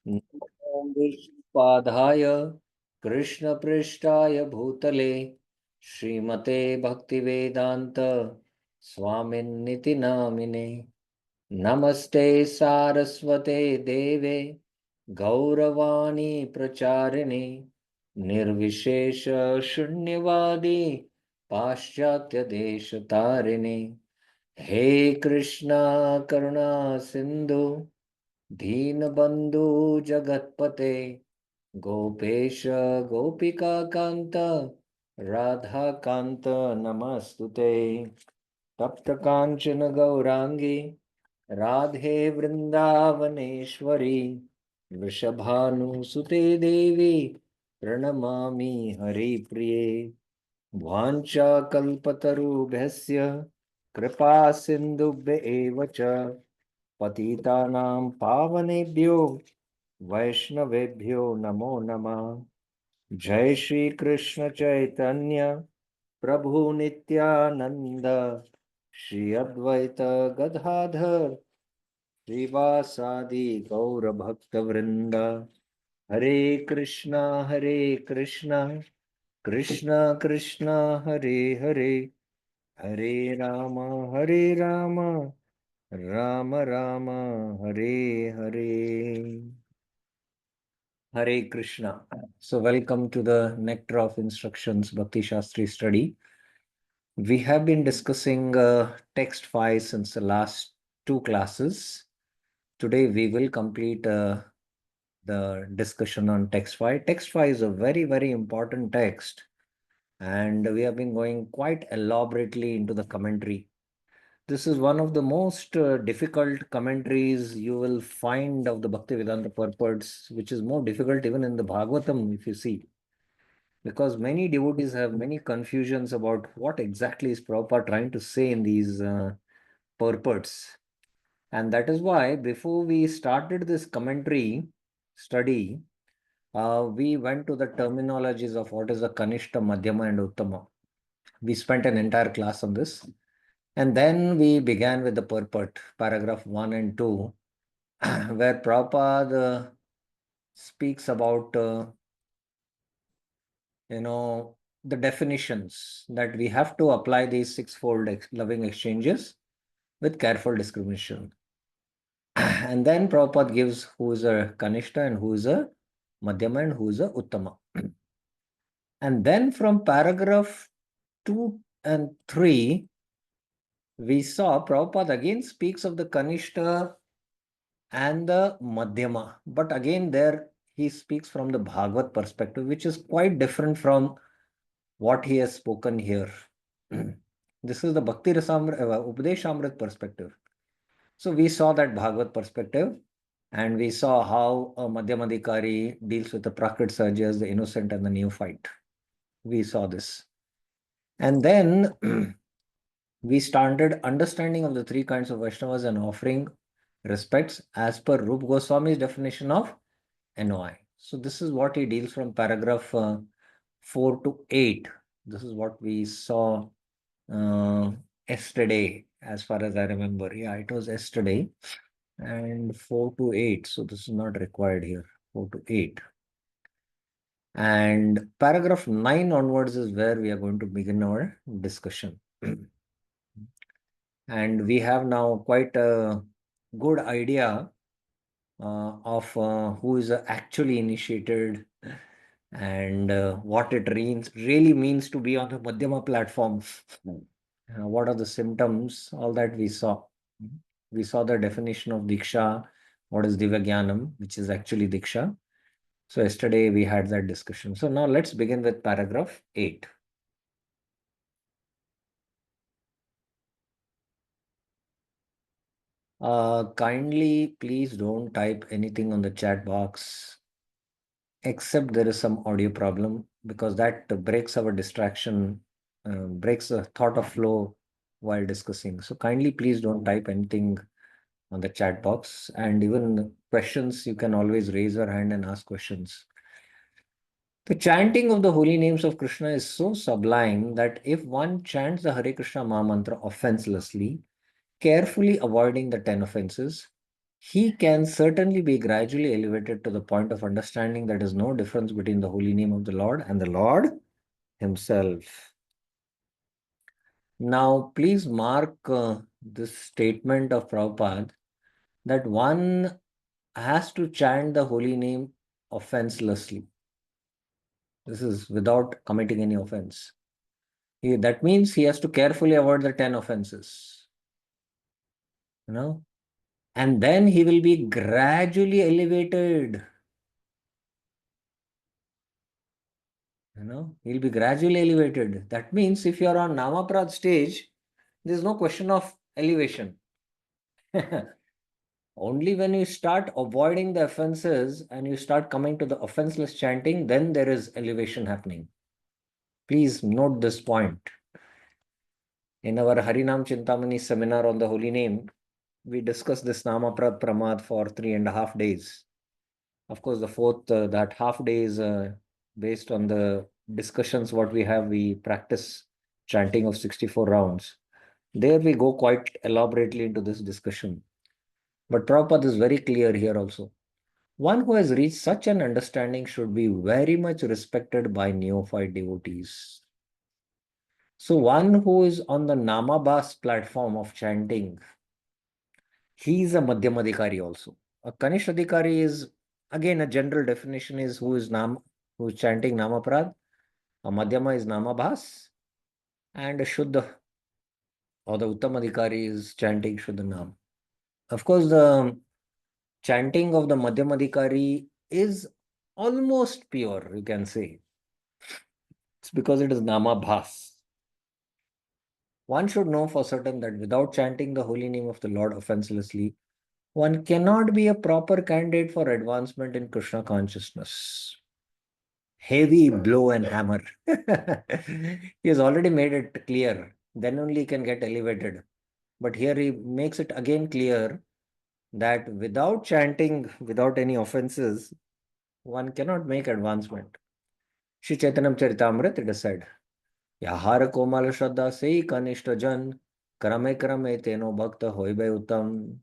नमो विष्णुपादाय कृष्णपृष्ठाय भूतले श्रीमते भक्तिवेदांत स्वामिन्निति नामिने नमस्ते सारस्वते देवे गौरवाणी प्रचारिणे निर्विशेष शून्यवादी पाश्चात्य देश तारिणे हे कृष्णा करुणा सिंधु दीनबंधु जगतपते गोपेश गोपिका कांत राधा कांत नमस्तुते तप्त कांचन गौरांगी राधे वृंदावनेश्वरी वृषभानुसुते देवी प्रणमामि हरिप्रिये वाञ्छाकल्पतरुभ्यस्य कृपा सिन्धुभ्य एव च पतितानां पावनेभ्यो वैष्णवेभ्यो नमो नमः। जय श्री कृष्ण चैतन्य प्रभु नित्यानंद श्री अद्वैत गदाधर श्रीवासादि गौर भक्त वृंद हरे Krishna Krishna Krishna Hare Hare Hare Ram Ram Ram Hare Hare Hare Krishna. So welcome to the Nectar of Instructions Bhakti Shastri study. We have been discussing text 5 since the last two classes. Today we will complete the discussion on text 5. Text 5 is a very, very important text, and we have been going quite elaborately into the commentary. This is one of the most difficult commentaries you will find of the Bhaktivedanta purports, which is more difficult even in the Bhagavatam, if you see, because many devotees have many confusions about what exactly is Prabhupada trying to say in these purports. And that is why before we started this commentary study, we went to the terminologies of what is the Kanishta, Madhyama, and Uttama. We spent an entire class on this. And then we began with the purport, paragraph 1 and 2, where Prabhupada speaks about, the definitions that we have to apply these sixfold loving exchanges with careful discrimination. And then Prabhupada gives who is a Kanishta and who is a Madhyama and who is a Uttama. And then from paragraph 2 and 3, we saw Prabhupada again speaks of the Kanishta and the Madhyama. But again, there he speaks from the Bhagavad perspective, which is quite different from what he has spoken here. This is the Bhakti Upadeshamrit perspective. So we saw that Bhagavad perspective, and we saw how a Madhyamadikari deals with the Prakrit Sahajas, the innocent and the neophyte. We saw this. And then we started understanding of the three kinds of Vaishnavas and offering respects as per Rup Goswami's definition of NOI. So this is what he deals from paragraph 4 to 8. This is what we saw yesterday, as far as I remember. Yeah, it was yesterday. And 4 to 8. So this is not required here. 4 to 8. And paragraph 9 onwards is where we are going to begin our discussion. And we have now quite a good idea of who is actually initiated and what it really means to be on the Madhyama platform. What are the symptoms? All that we saw. We saw the definition of Diksha, what is Divagyanam, which is actually Diksha. So yesterday we had that discussion. So now let's begin with paragraph 8. Kindly, please don't type anything on the chat box, except there is some audio problem, because that breaks our distraction, breaks the thought of flow while discussing. So kindly, please don't type anything on the chat box, and even questions, you can always raise your hand and ask questions. The chanting of the holy names of Krishna is so sublime that if one chants the Hare Krishna Maha Mantra offenselessly, carefully avoiding the 10 offenses, he can certainly be gradually elevated to the point of understanding that there is no difference between the holy name of the Lord and the Lord himself. Now, please mark this statement of Prabhupada that one has to chant the holy name offenselessly. This is without committing any offense. That means he has to carefully avoid the 10 offenses, you know, and then he will be gradually elevated. He'll be gradually elevated. That means if you're on Namaprad stage, there's no question of elevation. Only when you start avoiding the offenses and you start coming to the offenseless chanting, then there is elevation happening. Please note this point. In our Harinam Chintamani seminar on the holy name, we discussed this Namaprad Pramad for 3.5 days. Of course, the fourth, that half day is based on the discussions what we have. We practice chanting of 64 rounds. There we go quite elaborately into this discussion. But Prabhupada is very clear here also. One who has reached such an understanding should be very much respected by neophyte devotees. So one who is on the Namabas platform of chanting, he is a Madhyamadikari also. A Kanish Adhikari is, again, a general definition is who is chanting Namaprad. A Madhyama is Namabhas, and a Shuddha or the Uttamadikari is chanting Shuddha Nam. Of course, the chanting of the Madhyamadikari is almost pure, you can say. It's because it is Namabhas. One should know for certain that without chanting the holy name of the Lord offenselessly, one cannot be a proper candidate for advancement in Krishna consciousness. Heavy blow and hammer. He has already made it clear. Then only he can get elevated. But here he makes it again clear that without chanting, without any offenses, one cannot make advancement. Shri Chaitanya Charitamrita, it is said, Yahara Komal Shraddha Sei Kanishta Jan, Krame Krame Teno Bhakta Hoibe Uttam.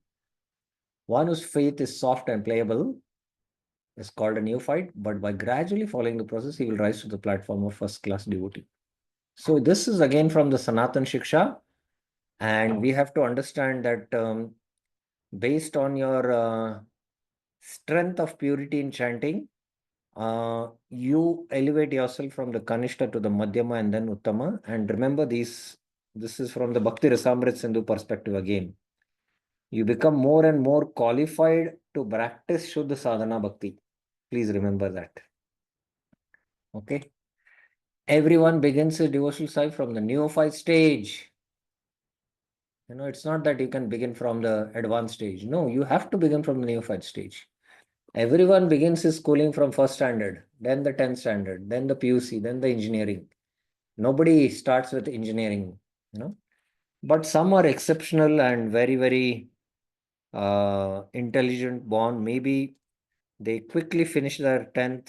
One whose faith is soft and playable is called a neophyte, but by gradually following the process, he will rise to the platform of first class devotee. So, this is again from the Sanatan Shiksha, and we have to understand that based on your strength of purity in chanting, you elevate yourself from the Kanishta to the Madhyama and then Uttama. And remember, this is from the Bhakti Rasamrit Sindhu perspective again. You become more and more qualified to practice Shuddha Sadhana Bhakti. Please remember that. Okay. Everyone begins his devotional life from the neophyte stage. It's not that you can begin from the advanced stage. No, you have to begin from the neophyte stage. Everyone begins his schooling from first standard, then the 10th standard, then the PUC, then the engineering. Nobody starts with engineering, But some are exceptional and very, very intelligent born. Maybe they quickly finish their 10th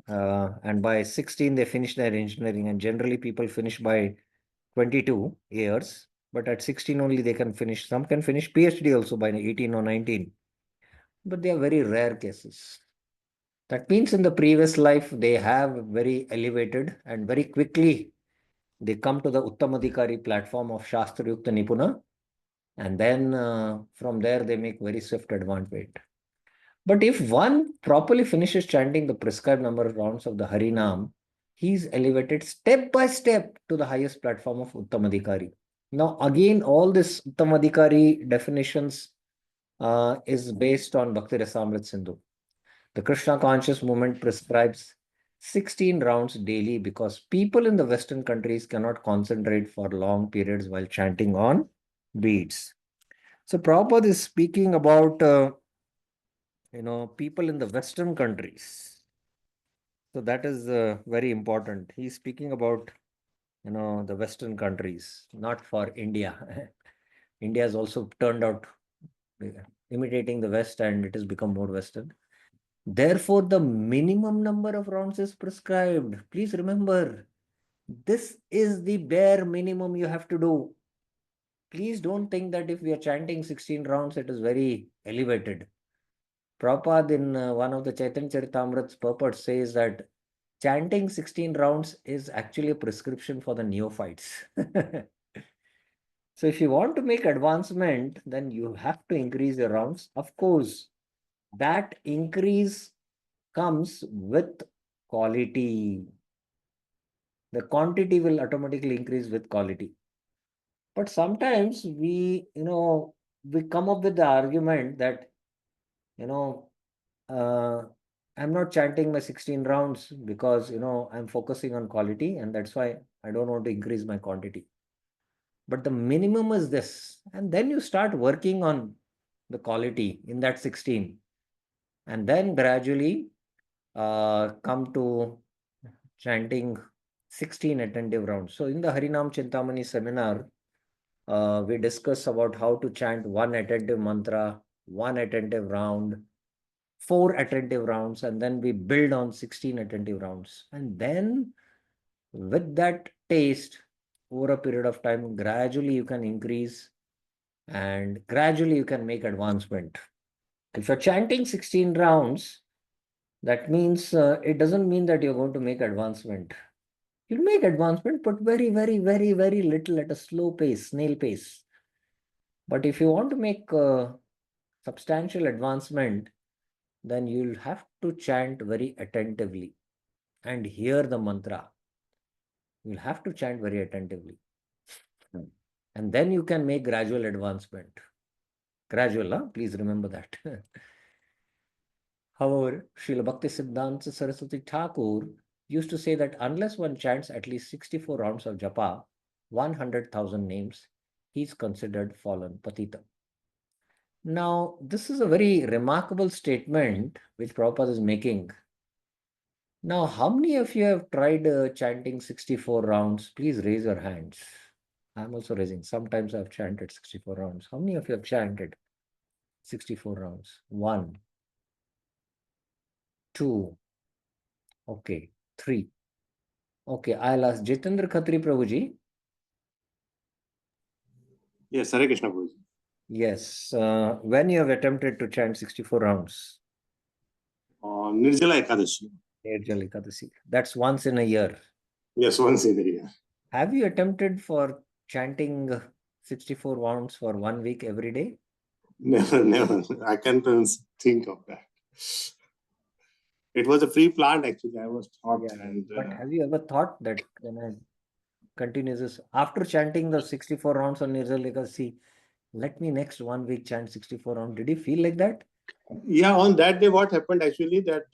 and by 16 they finish their engineering, and generally people finish by 22 years, but at 16 only they can finish. Some can finish PhD also by 18 or 19, but they are very rare cases. That means in the previous life they have very elevated and very quickly they come to the Uttamadikari platform of Shastra Yukta Nipuna, and then from there they make very swift advancement. But if one properly finishes chanting the prescribed number of rounds of the Harinam, he is elevated step by step to the highest platform of Uttamadikari. Now, again, all this Uttamadikari definitions is based on Bhakti Rasamrit Sindhu. The Krishna conscious movement prescribes 16 rounds daily because people in the Western countries cannot concentrate for long periods while chanting on beats. So Prabhupada is speaking about people in the Western countries. So that is very important. He's speaking about the Western countries, not for India. India has also turned out imitating the West, and it has become more Western. Therefore, the minimum number of rounds is prescribed. Please remember, this is the bare minimum you have to do. Please don't think that if we are chanting 16 rounds, it is very elevated. Prabhupada in one of the Chaitanya Charitamrita's purports says that chanting 16 rounds is actually a prescription for the neophytes. So if you want to make advancement, then you have to increase your rounds. Of course, that increase comes with quality. The quantity will automatically increase with quality. But sometimes we come up with the argument that, you know, uh, I'm not chanting my 16 rounds because, I'm focusing on quality and that's why I don't want to increase my quantity. But the minimum is this. And then you start working on the quality in that 16. And then gradually come to chanting 16 attentive rounds. So in the Harinam Chintamani seminar, we discuss about how to chant one attentive mantra, one attentive round, four attentive rounds, and then we build on 16 attentive rounds. And then with that taste, over a period of time, gradually you can increase and gradually you can make advancement. If you're chanting 16 rounds, that means it doesn't mean that you're going to make advancement. You'll make advancement, but very, very, very, very little at a slow pace, snail pace. But if you want to make substantial advancement, then you'll have to chant very attentively and hear the mantra. You'll have to chant very attentively. And then you can make gradual advancement. Gradual, huh? Please remember that. However, Srila Bhakti Siddhanta Saraswati Thakur used to say that unless one chants at least 64 rounds of japa, 100,000 names, he's considered fallen patita. Now, this is a very remarkable statement which Prabhupada is making. Now, how many of you have tried chanting 64 rounds? Please raise your hands. I'm also raising. Sometimes I've chanted 64 rounds. How many of you have chanted 64 rounds? 1, 2, okay, 3. Okay, I'll ask Jitendra Khatri Prabhuji. Yes, Hare Krishna Prabhuji. Yes, when you have attempted to chant 64 rounds? Nirjala Ekadashi. Nirjala Ekadasi. That's once in a year. Yes, once in a year. Have you attempted for chanting 64 rounds for 1 week every day? Never. I can't think of that. It was a free plant actually. I was taught. Yeah, and, but have you ever thought that when I continue this after chanting the 64 rounds on Nirjala Ekadasi, let me next 1 week chant 64 rounds? Did you feel like that? Yeah, on that day, what happened actually that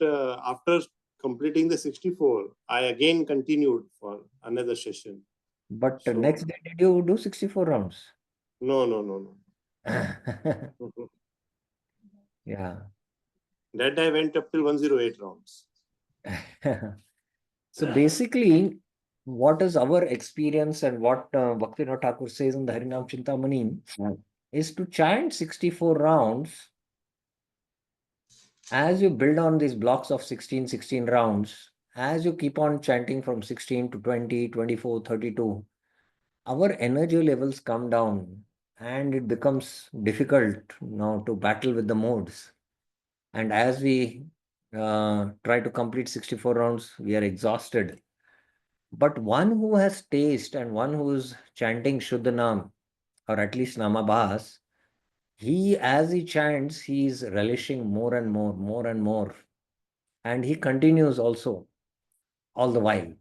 after completing the 64, I again continued for another session. But So, next day, did you do 64 rounds? No. Yeah. That day I went up till 108 rounds. So basically, what is our experience and what Bhaktivinoda Thakur says in the Harinam Chintamani is to chant 64 rounds. As you build on these blocks of 16 rounds, as you keep on chanting from 16 to 20, 24, 32, our energy levels come down and it becomes difficult now to battle with the modes. And as we try to complete 64 rounds, we are exhausted. But one who has taste and one who is chanting Shuddhanam, or at least Namabhas, as he chants, he is relishing more and more, more and more. And he continues also all the while.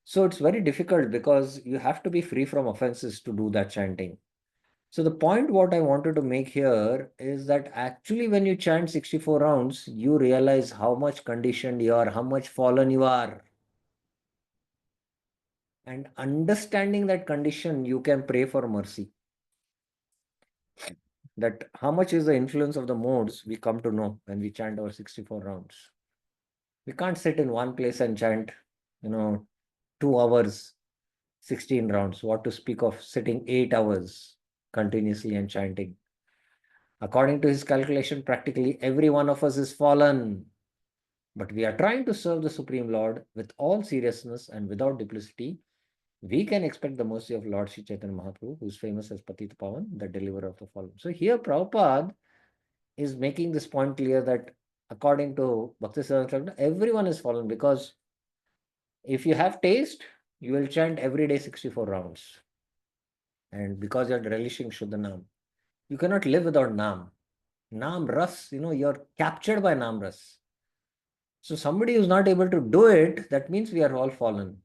So it's very difficult because you have to be free from offenses to do that chanting. So the point what I wanted to make here is that actually when you chant 64 rounds, you realize how much conditioned you are, how much fallen you are. And understanding that condition, you can pray for mercy. That how much is the influence of the modes we come to know when we chant our 64 rounds. We can't sit in one place and chant, 2 hours, 16 rounds. What to speak of sitting 8 hours continuously and chanting. According to his calculation, practically every one of us is fallen. But we are trying to serve the Supreme Lord with all seriousness and without duplicity. We can expect the mercy of Lord Sri Chaitanya Mahaprabhu, who is famous as Patita Pavan, the deliverer of the fallen. So here Prabhupada is making this point clear that according to Bhaktisiddhanta, everyone is fallen, because if you have taste, you will chant every day 64 rounds. And because you're relishing Shuddha Nam, you cannot live without Nam. Nam Ras, you're captured by Nam Ras. So somebody who's not able to do it, that means we are all fallen.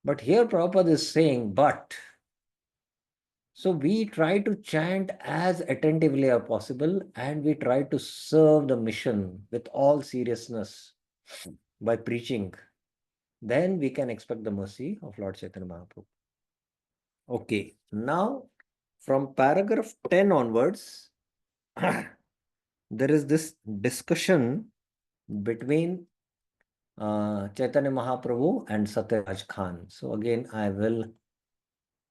But here Prabhupada is saying, but. So we try to chant as attentively as possible, and we try to serve the mission with all seriousness by preaching. Then we can expect the mercy of Lord Chaitanya Mahaprabhu. Okay, now from paragraph 10 onwards, there is this discussion between Chaitanya Mahaprabhu and Satyaraj Khan. So again, I will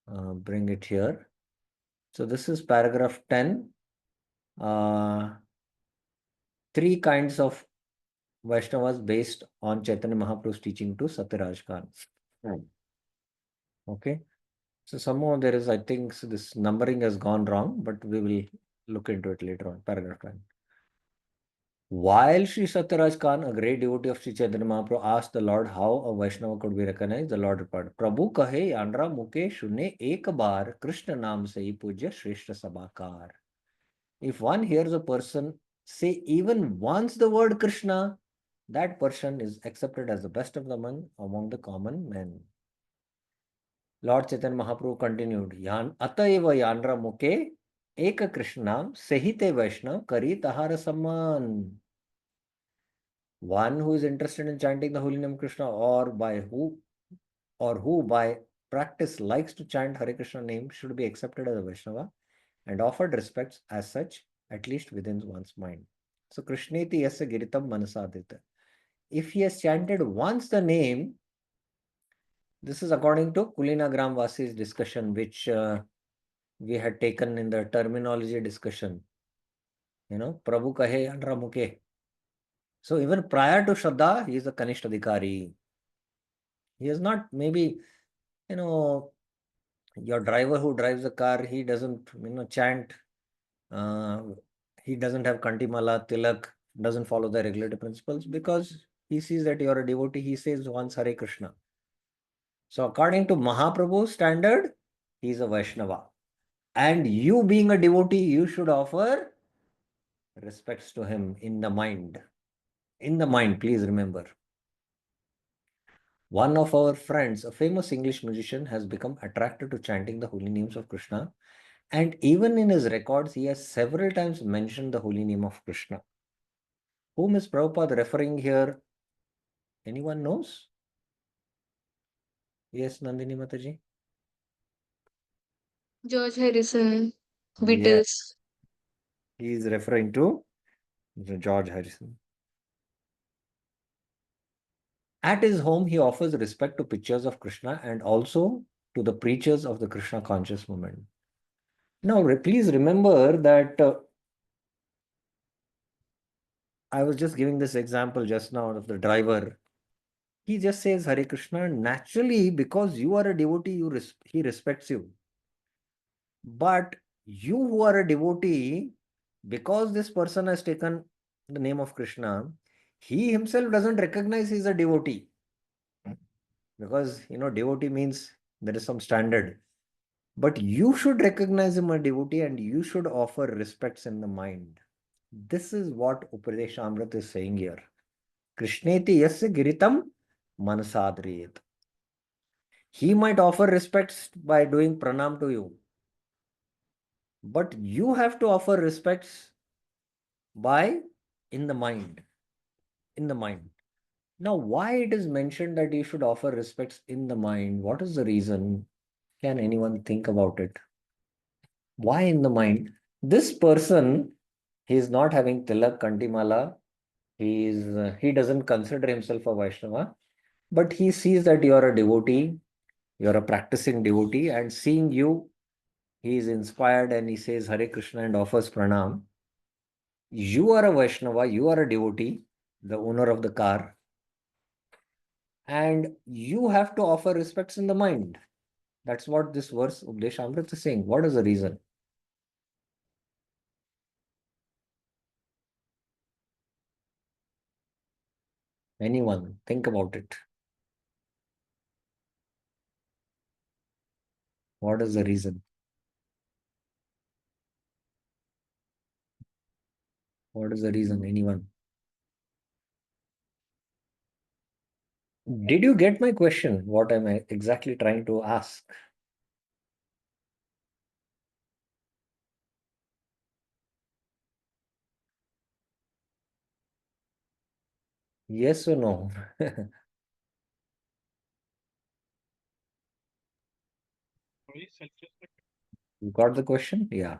bring it here. So this is paragraph 10. Three kinds of Vaishnavas based on Chaitanya Mahaprabhu's teaching to Satyaraj Khan. Okay. So somehow there is, I think, so this numbering has gone wrong, but we will look into it later on. Paragraph 10. While Sri Satyaraj Khan, a great devotee of Sri Chaitanya Mahaprabhu, asked the Lord how a Vaishnava could be recognized, the Lord replied, Prabhu kahe yandra muke shune ek bar Krishna naam se hi pujya shreshta sabakar. If one hears a person say even once the word Krishna, that person is accepted as the best of the men among the common men. Lord Chaitanya Mahaprabhu continued, Yan Ataiva Yandra Muke Eka Krishnam Sehite Vaishnav Kari Tahara Samman. One who is interested in chanting the holy name Krishna, or who by practice likes to chant Hare Krishna name, should be accepted as a Vaishnava and offered respects as such, at least within one's mind. So Krishneti yasya giritam manasadita. If he has chanted once the name, this is according to Kulina Gramvasi's discussion, which we had taken in the terminology discussion. Prabhu kahe andra muke. So even prior to Shraddha, he is a Kanishta Adhikari. He is not, maybe, your driver who drives a car, he doesn't, chant. He doesn't have Kantimala, Tilak, doesn't follow the regulative principles, because he sees that you're a devotee, he says once Hare Krishna. So according to Mahaprabhu's standard, he is a Vaishnava. And you being a devotee, you should offer respects to him in the mind. In the mind, please remember. One of our friends, a famous English musician, has become attracted to chanting the holy names of Krishna. And even in his records, he has several times mentioned the holy name of Krishna. Whom is Prabhupada referring here? Anyone knows? Yes, Nandini Mataji? George Harrison, Yes, Beatles. he is referring to George Harrison. At his home, he offers respect to pictures of Krishna and also to the preachers of the Krishna conscious movement. Now, please remember that I was just giving this example just now of the driver. He just says Hare Krishna naturally because you are a devotee, he respects you. But you who are a devotee, because this person has taken the name of Krishna, he himself doesn't recognize he's a devotee. Because, devotee means there is some standard. But you should recognize him a devotee and you should offer respects in the mind. This is what Upadeshamrita is saying here. Krishneti yasya giritam manasadriyet. He might offer respects by doing pranam to you. But you have to offer respects by in the mind. In the mind. Now, why it is mentioned that you should offer respects in the mind? What is the reason? Can anyone think about it? Why in the mind? This person, he is not having tilak, kantimala. He doesn't consider himself a Vaishnava, but he sees that you are a devotee, you are a practicing devotee, and seeing you, he is inspired and he says Hare Krishna and offers pranam. You are a Vaishnava, you are a devotee, the owner of the car, and you have to offer respects in the mind. That's what this verse Updesh Amrit is saying. What is the reason? Anyone? Think about it. What is the reason? What is the reason? Anyone? Did you get my question? What am I exactly trying to ask? Yes or no? You got the question? Yeah.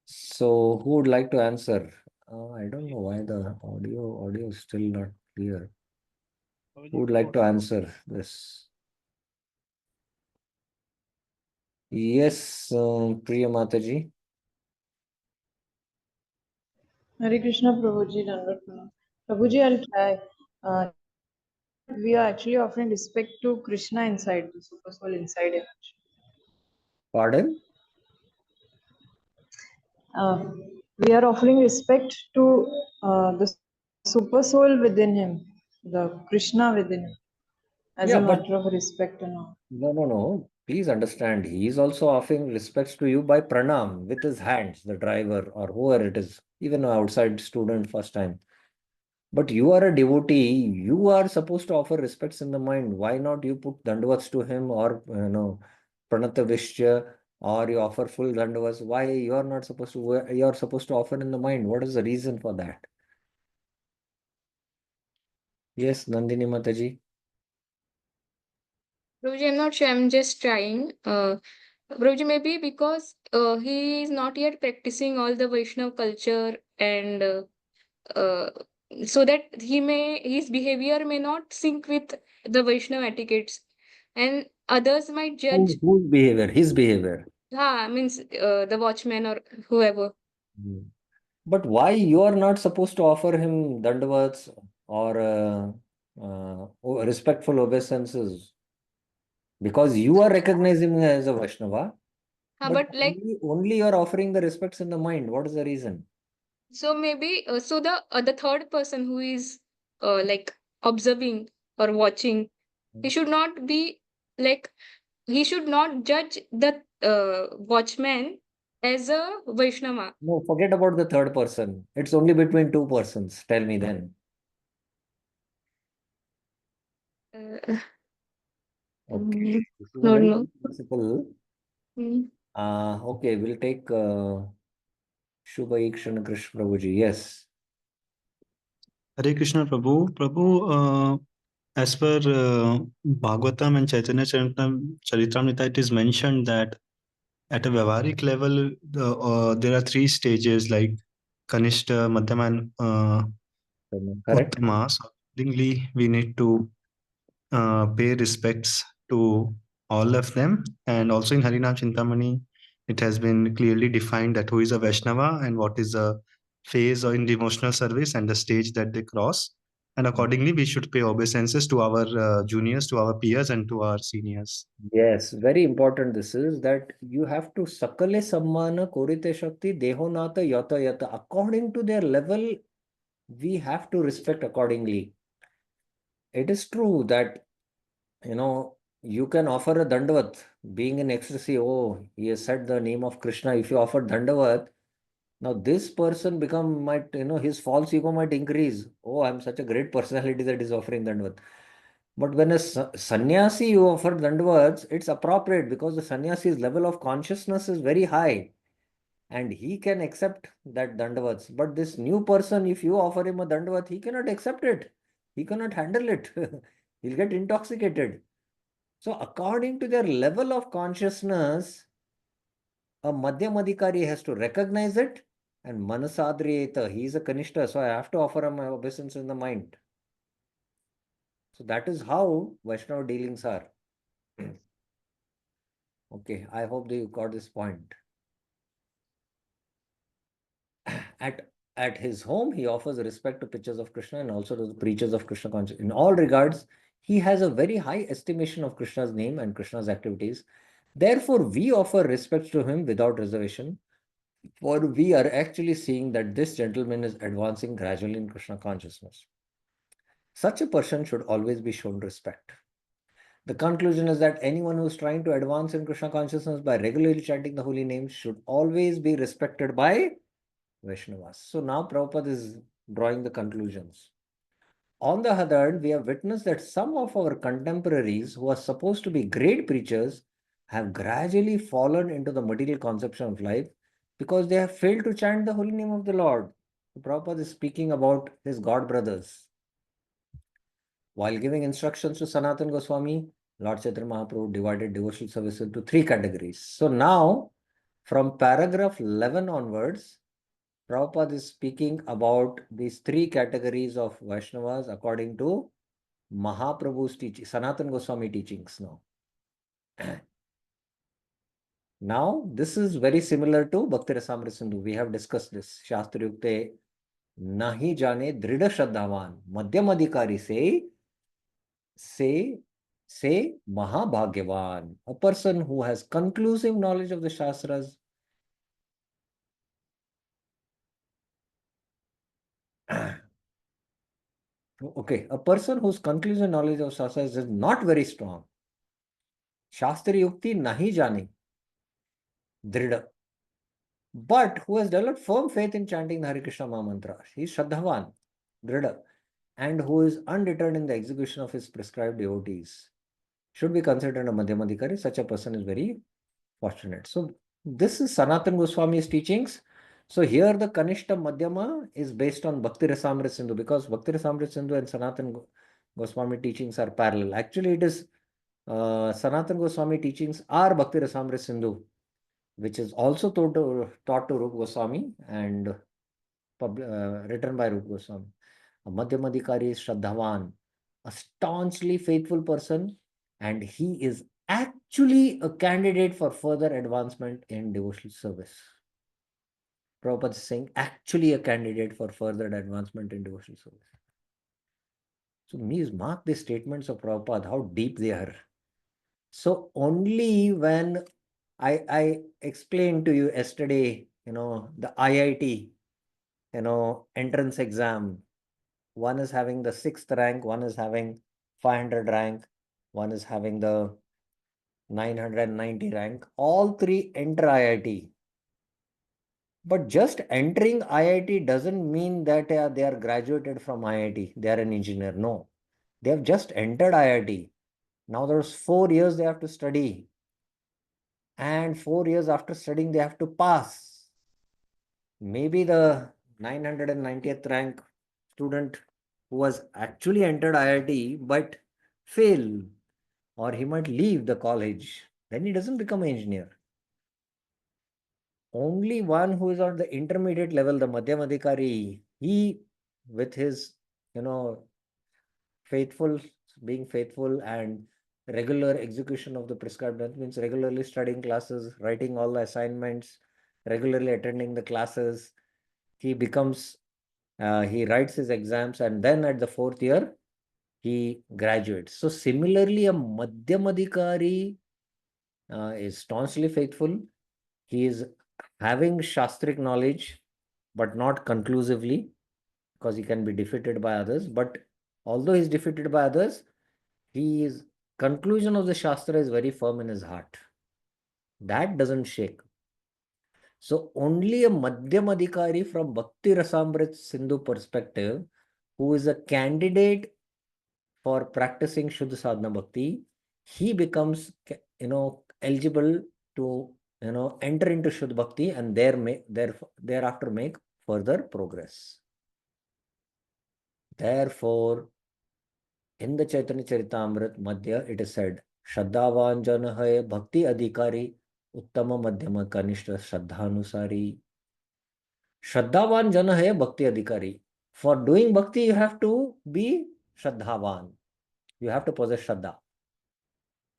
So who would like to answer? I don't know why the audio is still not clear. Who would like to answer this? Yes, Priya Mataji. Hare Krishna, Prabhuji, Dandavat Pranam. Prabhuji, I'll try. We are actually offering respect to Krishna inside, the super soul inside him. Pardon? Uh, we are offering respect to the super soul within him, the Krishna within him, as Yeah, a but matter of respect and all. no. Please understand, he is also offering respects to you by pranam with his hands, the driver or whoever it is, even an outside student first time. But you are a devotee, you are supposed to offer respects in the mind. Why not you put dandavats to him or pranata vishya, or you offer full dandavats? Why you are not supposed to? You are supposed to offer in the mind. What is the reason for that? Yes, Nandini Mataji. Prabhuji, I'm not sure. I'm just trying. Prabhuji, maybe because he is not yet practicing all the Vaishnav culture, and uh, so that his behavior may not sync with the Vaishnav etiquettes, and others might judge. Whose behavior? His behavior. Means the watchman or whoever. Hmm. But why you are not supposed to offer him dandavats or respectful obeisances? Because you are recognizing him as a Vaishnava, but But like, only you are offering the respects in the mind. What is the reason? so maybe so the third person who is like observing or watching, he should not be like, he should not judge the watchman as a Vaishnava. No, forget about the third person. It's only between two persons. Tell me then. Uh, Okay. This is a no, very no. good principle. Mm. Okay, we'll take Shubha Ikshana Krish Prabhuji. Yes. Hare Krishna Prabhu. Prabhu, as per Bhagavatam and Chaitanya Charitamrita, it is mentioned that at a Vyavaharik level, there are three stages like Kanishta, Madhyama, and Correct. Uttama. So accordingly, we need to pay respects to all of them. And also in Harinam Chintamani, it has been clearly defined that who is a Vaishnava and what is a phase or in devotional service and the stage that they cross. And accordingly, we should pay obeisances to our juniors, to our peers, and to our seniors. Yes, very important. This is that you have to sakale sammana korite shakti dehonata yata yata. According to their level, we have to respect accordingly. It is true that you can offer a dandavat, being in ecstasy. Oh, he has said the name of Krishna. If you offer dandavat, now this person might, his false ego might increase. Oh, I'm such a great personality that is offering dandavat. But when a sannyasi you offer dandavats, it's appropriate because the sannyasi's level of consciousness is very high and he can accept that dandavats. But this new person, if you offer him a dandavat, he cannot accept it. He cannot handle it. He'll get intoxicated. So according to their level of consciousness, a Madhyamadikari has to recognize it and Manasadriyeta, he is a Kanishta, so I have to offer him my obeisance in the mind. So that is how Vaishnava dealings are. Okay, I hope that you got this point. At at his home, he offers respect to pictures of Krishna and also to the preachers of Krishna consciousness. In all regards, he has a very high estimation of Krishna's name and Krishna's activities. Therefore, we offer respect to him without reservation, for we are actually seeing that this gentleman is advancing gradually in Krishna consciousness. Such a person should always be shown respect. The conclusion is that anyone who is trying to advance in Krishna consciousness by regularly chanting the holy names should always be respected by Vaishnavas. So now Prabhupada is drawing the conclusions. On the other hand, we have witnessed that some of our contemporaries who are supposed to be great preachers have gradually fallen into the material conception of life because they have failed to chant the holy name of the Lord. Prabhupada is speaking about his God brothers. While giving instructions to Sanatan Goswami, Lord Chaitanya Mahaprabhu divided devotional service into three categories. So now, from paragraph 11 onwards, Prabhupada is speaking about these three categories of Vaishnavas according to Mahaprabhu's teaching, Sanatan Goswami teachings now. Now, this is very similar to Bhakti Rasamrita Sindhu. We have discussed this. Shastri Yukte Nahi Jane Drida Shraddhavan Madhyam Adhikari say Mahabhagyavan, a person who has conclusive knowledge of the Shastras. Okay, a person whose conclusive knowledge of Shastras is not very strong. Shastri Yukti Nahi Jane Drida, but who has developed firm faith in chanting the Hare Krishna Maha Mantra. He is Shraddhavan, Drida, and who is undeterred in the execution of his prescribed devotees. Should be considered a Madhyamadhikari. Such a person is very fortunate. So this is Sanatan Goswami's teachings. So here the Kanishta Madhyama is based on Bhakti Rasamrita Sindhu, because Bhakti Rasamrita Sindhu and Sanatan Goswami teachings are parallel. Actually, it is Sanatan Goswami teachings are Bhakti Rasamrita Sindhu, which is also taught to Rupa Goswami and written by Rupa Goswami. A Madhyamadhikari is Shraddhavan, a staunchly faithful person, and he is actually a candidate for further advancement in devotional service. Prabhupada is saying actually a candidate for further advancement in devotional service. So please mark the statements of Prabhupada, how deep they are. So only when I explained to you yesterday, the IIT, entrance exam, one is having the 6th rank, one is having 500 rank, one is having the 990 rank. All three enter IIT. But just entering IIT doesn't mean that they are graduated from IIT. They are an engineer. No, they have just entered IIT. Now there's 4 years they have to study. And 4 years after studying, they have to pass. Maybe the 990th rank student who has actually entered IIT but fail, or he might leave the college, then he doesn't become an engineer. Only one who is on the intermediate level, the Madhyamadhikari, he with his, faithful, being faithful and regular execution of the prescribed, that means regularly studying classes, writing all the assignments, regularly attending the classes, he becomes, he writes his exams, and then at the 4th year, he graduates. So similarly, a Madhyamadhikari is staunchly faithful. He is having Shastric knowledge, but not conclusively, because he can be defeated by others. But although he is defeated by others, his conclusion of the Shastra is very firm in his heart. That doesn't shake. So only a Madhyamadhikari from Bhakti Rasamrit Sindhu perspective, who is a candidate for practicing Shuddha Sadhana Bhakti, he becomes, eligible to, enter into Shuddha Bhakti and thereafter make further progress. Therefore, in the Chaitanya Charitamrita Madhya, it is said, Shraddhavan Jana hai Bhakti Adhikari Uttama Madhyama Kanishta Shraddhanusari. Shraddhavan Jana hai Bhakti Adhikari. For doing Bhakti, you have to be Shraddhavan. You have to possess Shraddha.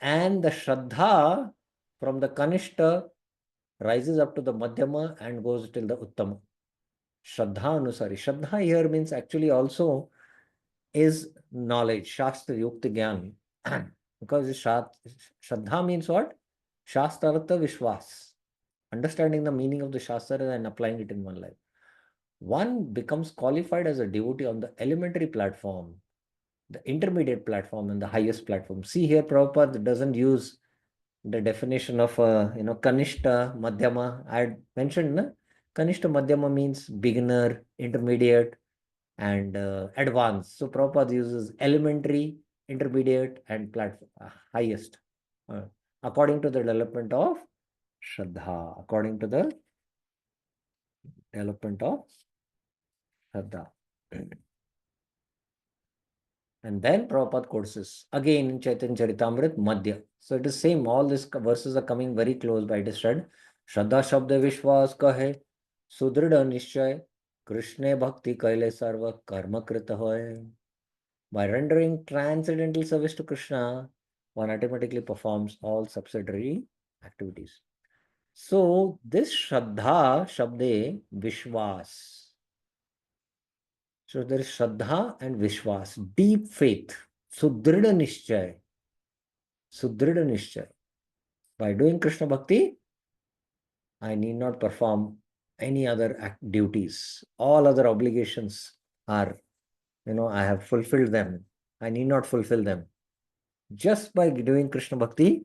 And the Shraddha from the Kanishta rises up to the Madhyama and goes till the Uttama. Shraddha Anusari. Shraddha here means actually also is knowledge, Shastra Yukta Gyan. Because Shraddha means what? Shastrartha Vishwas. Understanding the meaning of the Shastra and applying it in one life. One becomes qualified as a devotee on the elementary platform the intermediate platform and the highest platform. See here, Prabhupada doesn't use the definition of Kanishta, Madhyama. I had mentioned, na? Kanishta, Madhyama means beginner, intermediate, and advanced. So Prabhupada uses elementary, intermediate, and platform highest, uh, according to the development of Shraddha, according to the development of Shraddha. And then Prabhupada quotes again in Chaitanya Charitamrita, Madhya. So it is same, all these verses are coming very close by this said. Shraddha Shabda Vishwas Kahe, Sudrida Nishchay, Krishna Bhakti Kaile Sarva Karma Krita Hoy. By rendering transcendental service to Krishna, one automatically performs all subsidiary activities. So this Shraddha Shabde Vishwas. So there is Shraddha and Vishwas, deep faith. Sudrida Nishchay. Sudrida Nishchay. By doing Krishna Bhakti, I need not perform any other duties. All other obligations are, I have fulfilled them. I need not fulfill them. Just by doing Krishna Bhakti,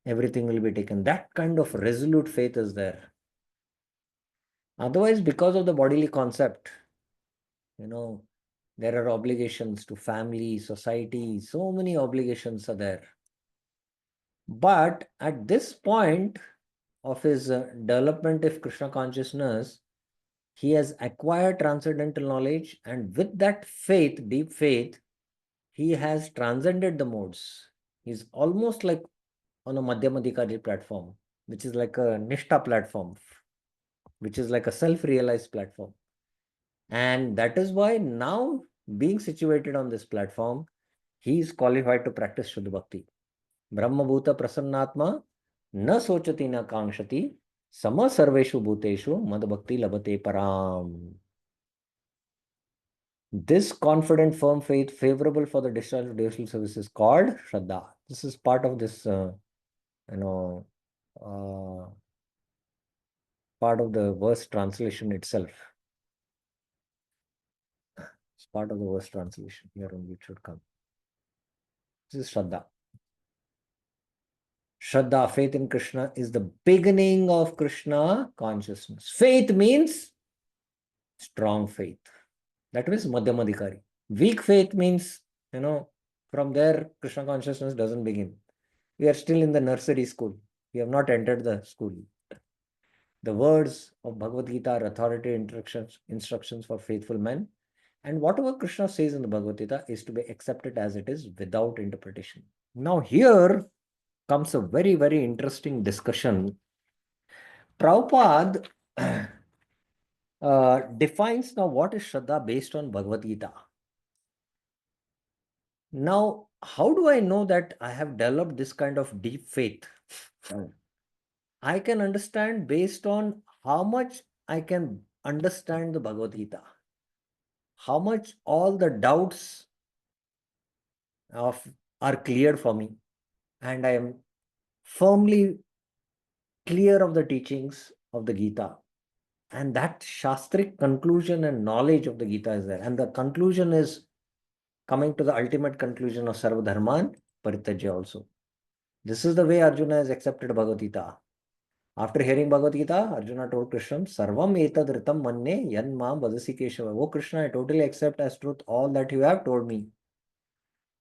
everything will be taken. That kind of resolute faith is there. Otherwise, because of the bodily concept, there are obligations to family, society, so many obligations are there. But at this point of his development of Krishna consciousness, he has acquired transcendental knowledge, and with that faith, deep faith, he has transcended the modes. He's almost like on a Madhyamadikari platform, which is like a Nishta platform, which is like a self-realized platform. And that is why now, being situated on this platform, he is qualified to practice Shuddha Bhakti. Brahma Bhuta Prasannatma na sochati na kankshati sama sarveshu bhuteshu mad bhakti labate param. This confident, firm faith favorable for the discharge of devotional service is called Shraddha. This is part of this, uh, part of the verse translation itself. It's part of the verse translation. Here only it should come. This is Shraddha. Shraddha, faith in Krishna, is the beginning of Krishna consciousness. Faith means strong faith. That means Madhyamadikari. Weak faith means, from there Krishna consciousness doesn't begin. We are still in the nursery school. We have not entered the school. The words of Bhagavad Gita are authoritative instructions for faithful men. And whatever Krishna says in the Bhagavad Gita is to be accepted as it is without interpretation. Now here comes a very, very interesting discussion. Prabhupada defines now what is Shraddha based on Bhagavad Gita. Now, how do I know that I have developed this kind of deep faith? I can understand based on how much I can understand the Bhagavad Gita, how much all the doubts are cleared for me, and I am firmly clear of the teachings of the Gita. And that Shastric conclusion and knowledge of the Gita is there. And the conclusion is coming to the ultimate conclusion of Sarva Dharman Parityajya also. This is the way Arjuna has accepted Bhagavad Gita. After hearing Bhagavad Gita, Arjuna told Krishna, Sarvam etad ritam manne yan mam vadasi Keshava. Oh Krishna, I totally accept as truth all that you have told me.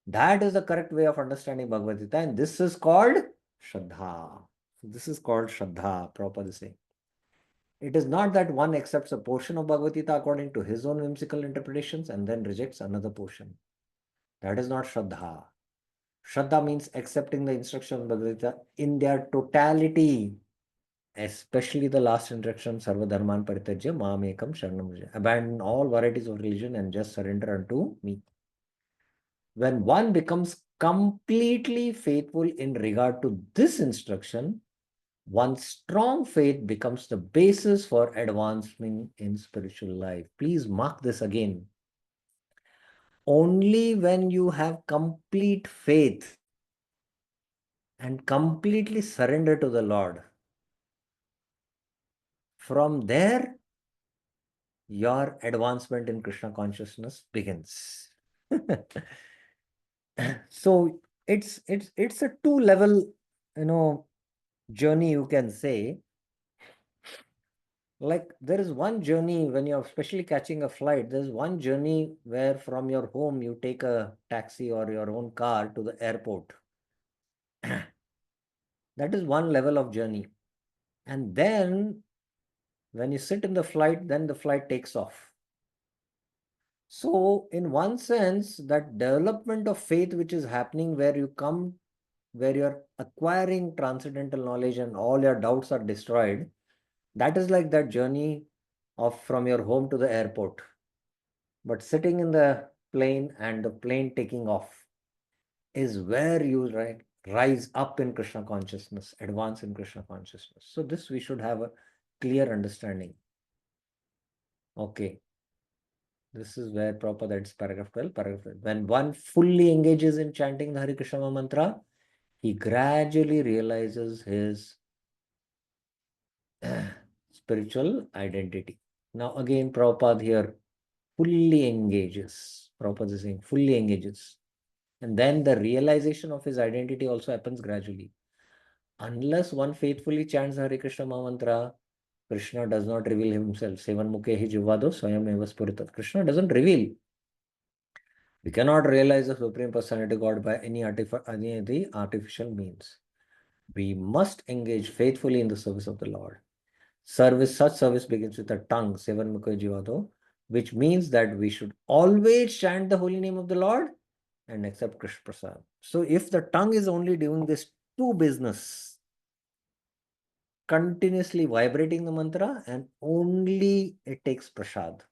That is the correct way of understanding Bhagavad Gita, and this is called Shraddha. This is called Shraddha, Prabhupada is saying. It is not that one accepts a portion of Bhagavad Gita according to his own whimsical interpretations and then rejects another portion. That is not Shraddha. Shraddha means accepting the instructions of Bhagavad Gita in their totality, especially the last instruction, Sarva Dharman Parityajya Mamekam Sharanam Vraja. Abandon all varieties of religion and just surrender unto me. When one becomes completely faithful in regard to this instruction, one's strong faith becomes the basis for advancement in spiritual life. Please mark this again. Only when you have complete faith and completely surrender to the Lord, from there, your advancement in Krishna consciousness begins. So it's a two-level, journey, you can say. Like there is one journey when you're especially catching a flight, there's one journey where from your home you take a taxi or your own car to the airport. That is one level of journey. And then when you sit in the flight, then the flight takes off. So, in one sense, that development of faith which is happening where you come, where you're acquiring transcendental knowledge and all your doubts are destroyed, that is like that journey of from your home to the airport. But sitting in the plane and the plane taking off is where you rise up in Krishna consciousness, advance in Krishna consciousness. So, this we should have a clear understanding. Okay. This is where proper, that's paragraph 12, paragraph 12. When one fully engages in chanting the Hare Krishna mantra, he gradually realizes his spiritual identity. Now again, Prabhupada here fully engages. Prabhupada is saying fully engages. And then the realization of his identity also happens gradually. Unless one faithfully chants Hare Krishna mantra, Krishna does not reveal himself. Sevan mukhe hi jivado swayam eva spuritat. Krishna doesn't reveal. We cannot realize the Supreme Personality God by any of the artificial means. We must engage faithfully in the service of the Lord. Such service begins with the tongue, Sevan Mukha Jivado, which means that we should always chant the holy name of the Lord and accept Krishna Prasad. So if the tongue is only doing this two business, continuously vibrating the mantra and only it takes prasad,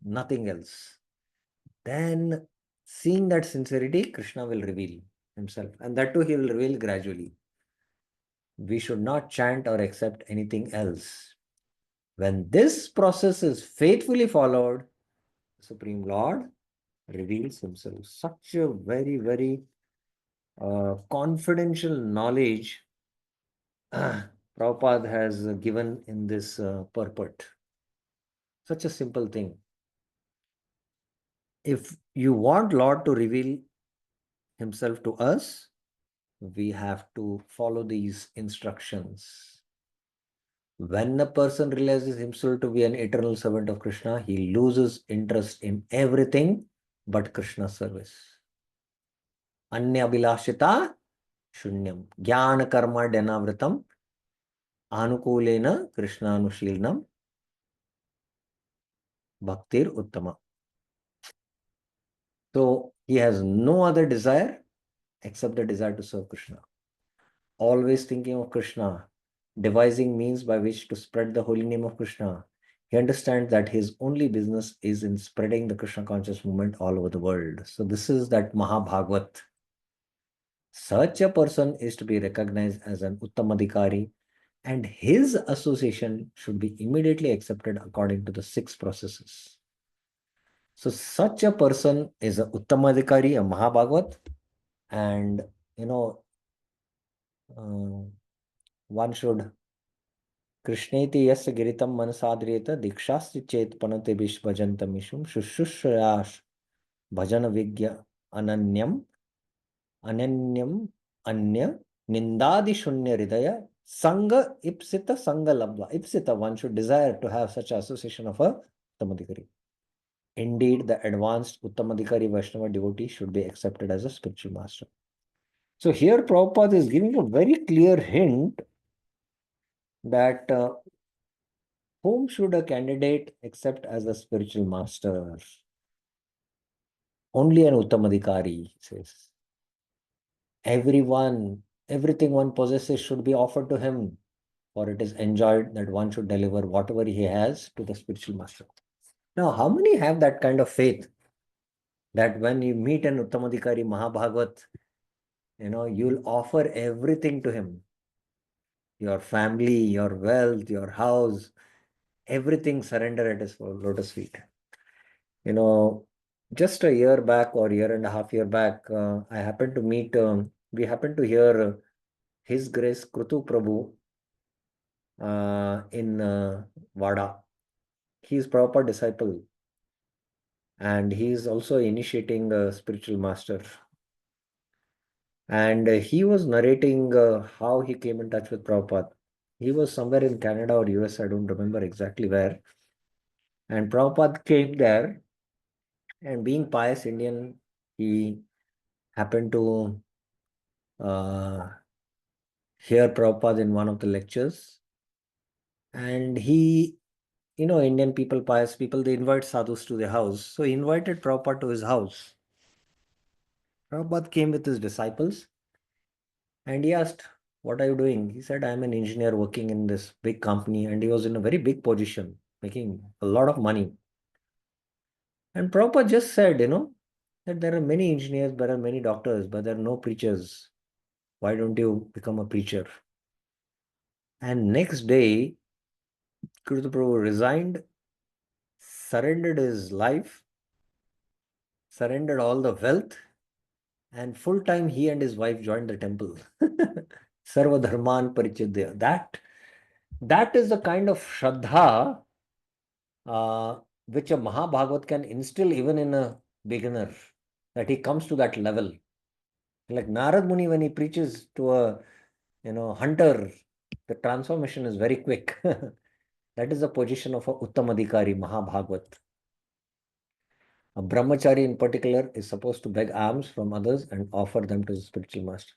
nothing else, then seeing that sincerity, Krishna will reveal himself. And that too, he will reveal gradually. We should not chant or accept anything else. When this process is faithfully followed, the Supreme Lord reveals himself. Such a very, very confidential knowledge Prabhupada has given in this purport. Such a simple thing. If you want Lord to reveal himself to us, we have to follow these instructions. When a person realizes himself to be an eternal servant of Krishna, he loses interest in everything but Krishna service. Anya Abhilashita Shunyam Jnana Karma Dhanavritam Anukulena Krishna Anushilnam Bhaktir Uttama. So he has no other desire except the desire to serve Krishna. Always thinking of Krishna, devising means by which to spread the holy name of Krishna. He understands that his only business is in spreading the Krishna conscious movement all over the world. So this is that Mahabhagavat. Such a person is to be recognized as an Uttamadhikari, and his association should be immediately accepted according to the 6 processes. So such a person is a Uttamadhikari, a Mahabhagavat, and one should Krishneti yasya giritam manasadriyeta dikshasti chet panate bhajantamishum shushrushrayash bhajana vigya ananyam ananyam anya nindadi shunya hridaya sanga ipsita sanga labdva. Ipsita, one should desire to have such association of a Uttamadhikari. Indeed, the advanced Uttamadhikari Vaishnava devotee should be accepted as a spiritual master. So here Prabhupada is giving a very clear hint that whom should a candidate accept as a spiritual master? Only an Uttamadhikari, he says. Everything one possesses should be offered to him, for it is enjoyed that one should deliver whatever he has to the spiritual master. Now, how many have that kind of faith that when you meet an Uttamadhikari Mahabhagavat, you'll offer everything to him? Your family, your wealth, your house, everything surrender at his lotus feet. Just a year back or year and a half year back, I happened to meet, we happened to hear His Grace Krutu Prabhu in Vada. He is proper disciple and he is also initiating a spiritual master. And he was narrating how he came in touch with Prabhupada. He was somewhere in Canada or US, I don't remember exactly where. And Prabhupada came there, and being pious Indian, he happened to hear Prabhupada in one of the lectures. And he, Indian people, pious people, they invite sadhus to their house. So he invited Prabhupada to his house. Prabhupada came with his disciples and he asked, "What are you doing?" He said, "I'm an engineer working in this big company." And he was in a very big position, making a lot of money. And Prabhupada just said, that there are many engineers, there are many doctors, but there are no preachers. Why don't you become a preacher? And next day, Kuruta Prabhu resigned, surrendered his life, surrendered all the wealth, and full time he and his wife joined the temple. Sarva Dharman Parichidya. That is the kind of Shraddha uh, which a Mahabhagavat can instill even in a beginner, that he comes to that level. Like Narad Muni, when he preaches to a hunter, the transformation is very quick. That is the position of a Uttamadhikari, Mahabhagavat. A brahmachari in particular is supposed to beg alms from others and offer them to the spiritual master.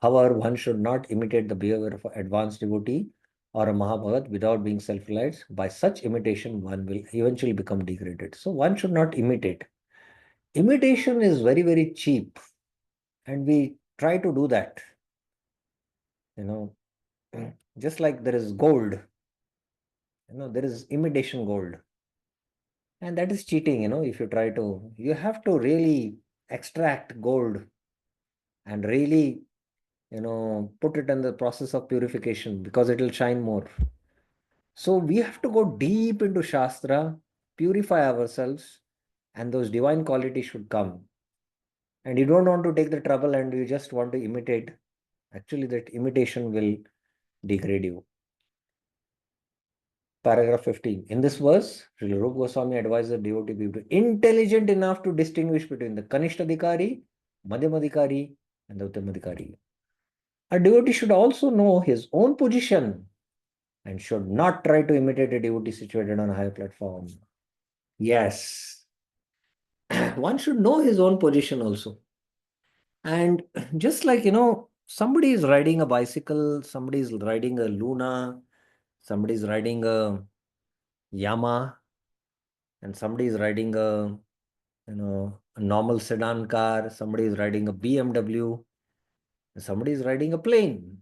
However, one should not imitate the behavior of an advanced devotee or a Mahabhagat without being self-reliant. By such imitation, one will eventually become degraded. So one should not imitate. Imitation is very, very cheap, and we try to do that. Just like there is gold, there is imitation gold. And that is cheating, if you try to, you have to really extract gold and really, put it in the process of purification because it will shine more. So we have to go deep into Shastra, purify ourselves, and those divine qualities should come. And you don't want to take the trouble and you just want to imitate. Actually, that imitation will degrade you. Paragraph 15. In this verse, Srila Rupa Goswami advises the devotee to be intelligent enough to distinguish between the Kanishthadhikari, Madhyamadhikari, and the Uttamadhikari. A devotee should also know his own position and should not try to imitate a devotee situated on a higher platform. Yes, one should know his own position also. And just like, somebody is riding a bicycle, somebody is riding a Luna, somebody is riding a Yamaha, and somebody is riding a normal sedan car, somebody is riding a BMW, and somebody is riding a plane.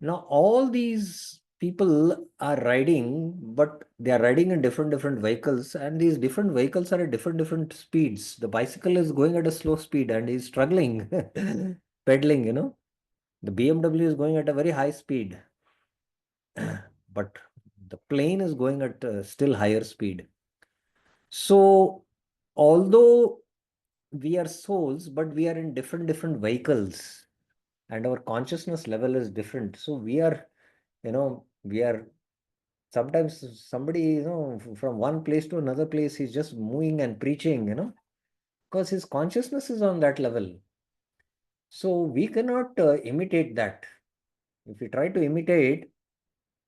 Now, all these people are riding, but they are riding in different vehicles, and these different vehicles are at different speeds. The bicycle is going at a slow speed and is struggling, pedaling, The BMW is going at a very high speed, but the plane is going at a still higher speed. So, although we are souls, but we are in different vehicles, and our consciousness level is different. So we are sometimes somebody, from one place to another place, he's just moving and preaching, because his consciousness is on that level. So we cannot imitate that. If we try to imitate,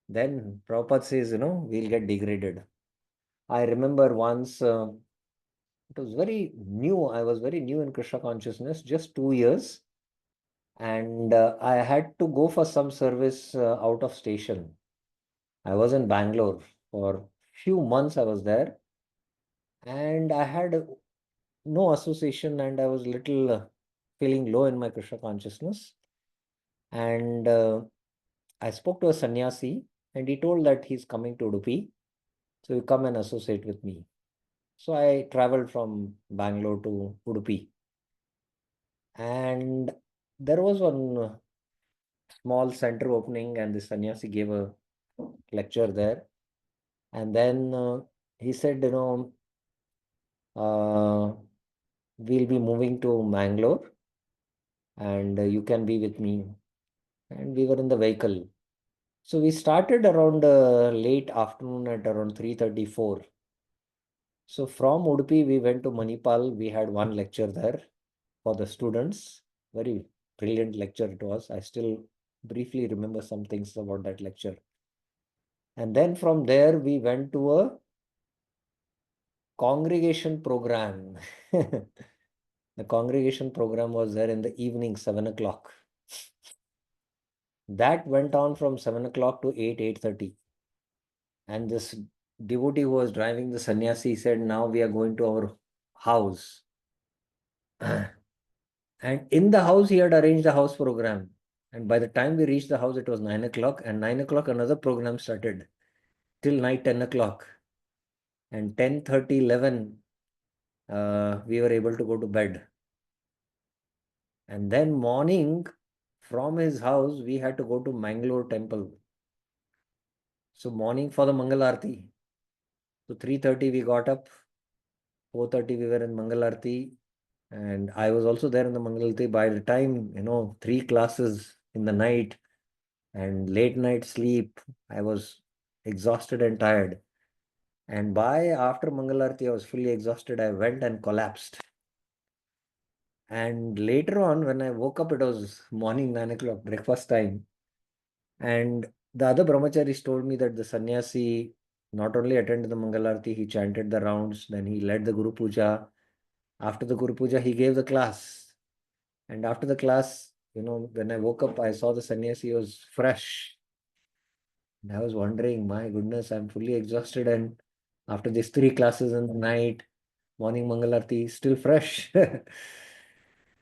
then Prabhupada says, we'll get degraded. I remember once, it was very new. I was very new in Krishna consciousness, just 2 years. And I had to go for some service out of station. I was in Bangalore for few months. I was there, and I had no association, and I was little feeling low in my Krishna consciousness. And I spoke to a sannyasi, and he told that he's coming to Udupi, so you come and associate with me. So I traveled from Bangalore to Udupi, and there was one small center opening, and the sannyasi gave a lecture there. And then he said, we'll be moving to Mangalore, and you can be with me. And we were in the vehicle. So we started around late afternoon at around 3:34. So from Udupi, we went to Manipal. We had one lecture there for the students Very brilliant lecture it was. I still briefly remember some things about that lecture. And then from there, we went to a congregation program. The congregation program was there in the evening, 7 o'clock. That went on from 7 o'clock to 8:30. And this devotee who was driving the sannyasi said, now we are going to our house. And in the house, he had arranged a house program. And by the time we reached the house, it was 9 o'clock. And 9 o'clock, another program started till night 10 o'clock. And 10:30, 11, we were able to go to bed. And then morning, from his house, we had to go to Mangalore temple. So morning for the Mangal Aarti. So 3:30 we got up. 4:30 we were in Mangal Aarti. And I was also there in the Mangal Aarti. By the time, 3 classes in the night and late night sleep, I was exhausted and tired. And by after Mangal Aarti, I was fully exhausted. I went and collapsed. And later on, when I woke up, it was morning 9 o'clock, breakfast time. And the other brahmacharis told me that the sannyasi not only attended the Mangalarti, he chanted the rounds, then he led the Guru Puja. After the Guru Puja, he gave the class. And after the class, when I woke up, I saw the sannyasi was fresh. And I was wondering, my goodness, I'm fully exhausted. And after these 3 classes in the night, morning Mangalarti, still fresh.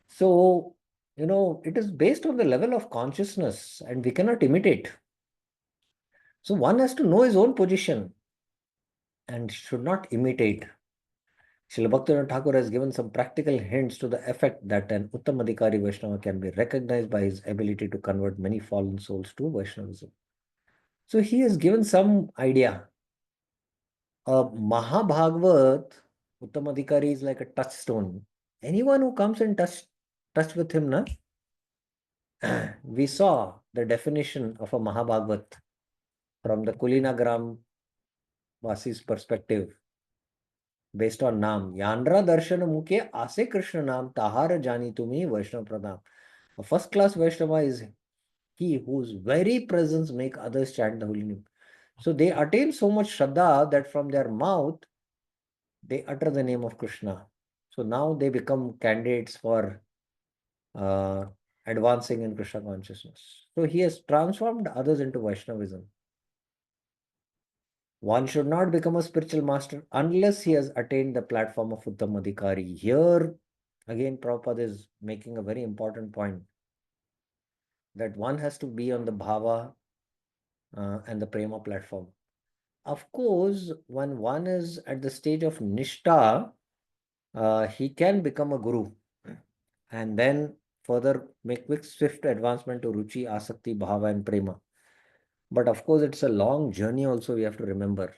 So, it is based on the level of consciousness and we cannot imitate. So one has to know his own position and should not imitate. Srila Bhaktivinoda Thakur has given some practical hints to the effect that an Uttamadhikari Vaishnava can be recognized by his ability to convert many fallen souls to Vaishnavism. So he has given some idea. A Mahabhagavat, Uttamadhikari is like a touchstone. Anyone who comes in touch with him, we saw the definition of a Mahabhagavat from the Kulinagram Vasi's perspective. Based on Nam. Yandra Darshan Mukhe Ase Krishna Nam Tahara Jani Tumi Vaishnava Pradam. A first class Vaishnava is he whose very presence make others chant the holy name. So they attain so much Shraddha that from their mouth they utter the name of Krishna. So now they become candidates for advancing in Krishna consciousness. So he has transformed others into Vaishnavism. One should not become a spiritual master unless he has attained the platform of Uttamadhikari. Here, again, Prabhupada is making a very important point that one has to be on the bhava and the prema platform. Of course, when one is at the stage of nishta, he can become a guru and then further make quick, swift advancement to ruchi, asakti, bhava, and prema. But of course, it's a long journey also, we have to remember.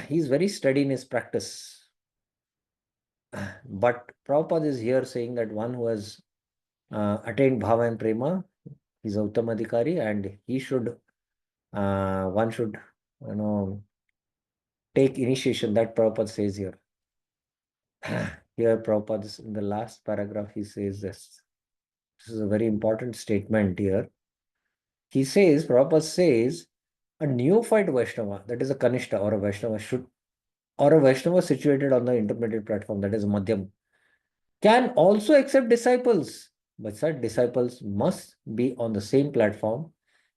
He's very steady in his practice. But Prabhupada is here saying that one who has attained bhava and prema, he's a uttamadhikari and he should, one should, take initiation. That Prabhupada says here. Here Prabhupada, in the last paragraph, he says this. This is a very important statement here. He says, Prabhupada says, a neophyte Vaishnava, that is a Kanishta or a Vaishnava or a Vaishnava situated on the intermediate platform, that is Madhyam, can also accept disciples, but such disciples must be on the same platform,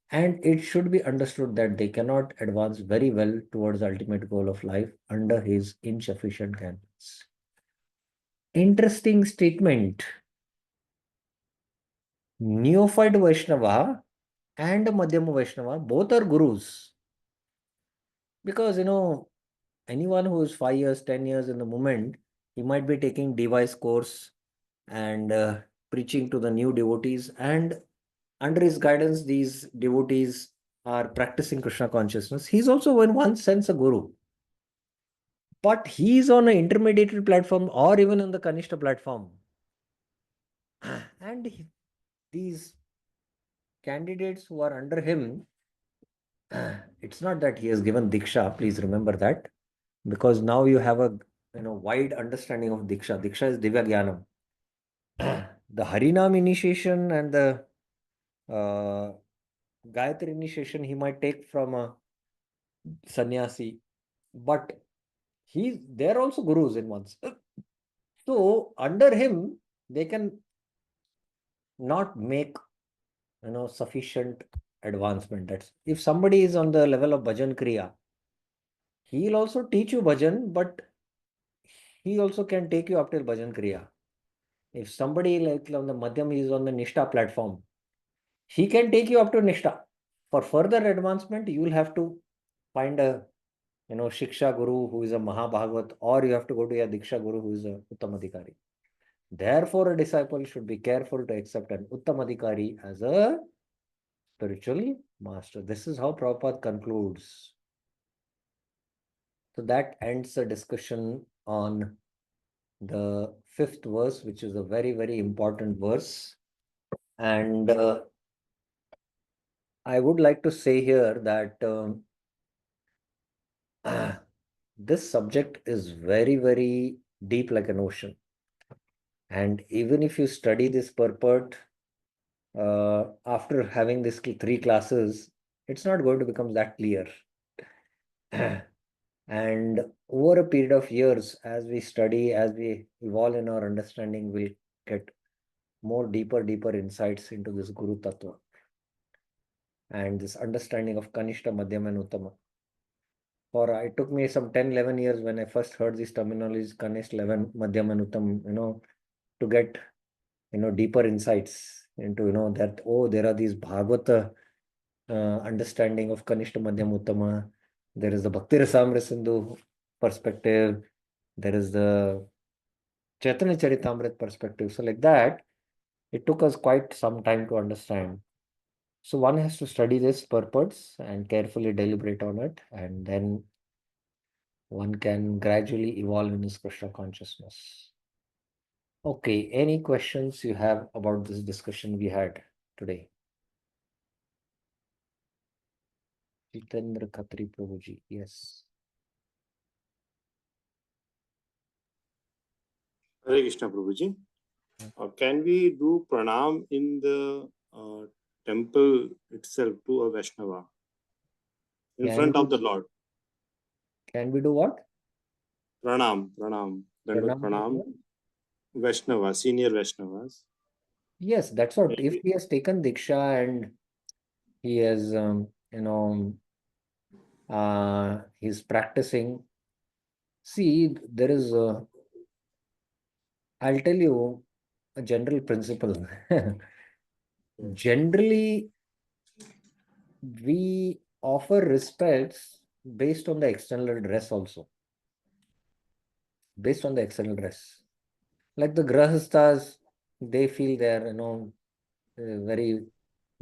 and it should be understood that they cannot advance very well towards the ultimate goal of life under his insufficient guidance. Interesting statement. Neophyte Vaishnava and Madhyama Vaishnava both are gurus. Because, anyone who is 5 years, 10 years in the movement, he might be taking device course and preaching to the new devotees. And under his guidance, these devotees are practicing Krishna consciousness. He's also, in one sense, a guru. But he's on an intermediate platform or even on the Kanishta platform. And these candidates who are under him, it's not that he has given Diksha, please remember that. Because now you have a wide understanding of Diksha. Diksha is Divya Jnanam. The Harinam initiation and the Gayatri initiation he might take from a sannyasi, but they're also gurus in once. So under him, they can not make sufficient advancement. That's if somebody is on the level of bhajan kriya, he'll also teach you bhajan, but he also can take you up till bhajan kriya. If somebody like on the madhyam is on the nishta platform, he can take you up to nishta. For further advancement, you will have to find a shiksha guru who is a mahabhagavat, or you have to go to a diksha guru who is a uttamadhikari. Therefore, a disciple should be careful to accept an uttamadhikari as a spiritual master. This is how Prabhupada concludes. So that ends the discussion on the 5th verse, which is a very, very important verse. And I would like to say here that this subject is very, very deep like an ocean. And even if you study this purport, after having these 3 classes, it's not going to become that clear. And over a period of years, as we study, as we evolve in our understanding, we'll get more deeper insights into this Guru Tattva and this understanding of Kanishta, Madhyama and Uttama. It took me some 10, 11 years when I first heard these terminologies, Kanishta, Madhyama and Uttam, to get, deeper insights into, that, there are these Bhagavata understanding of Kanishta, Madhyama, Uttama. There is the Bhakti Rasamrita Sindhu perspective. There is the Chaitanya Charitamrita perspective. So like that, it took us quite some time to understand. So one has to study this purports and carefully deliberate on it, and then one can gradually evolve in his Krishna consciousness. Okay, any questions you have about this discussion we had today? Jitendra Khatri Prabhuji, yes. Hare Krishna Prabhuji. Can we do pranam in the temple itself to a Vaishnava in front of the Lord? Can we do what? Pranam. Dandavat Pranam to pranam. whom? Vaishnava, senior Vaishnavas. Yes, that's what. If he has taken Diksha and he has, he's practicing. See, there is, I'll tell you a general principle. Generally, we offer respects based on the external dress also. Based on the external dress. Like the Grahasthas, they feel they're, very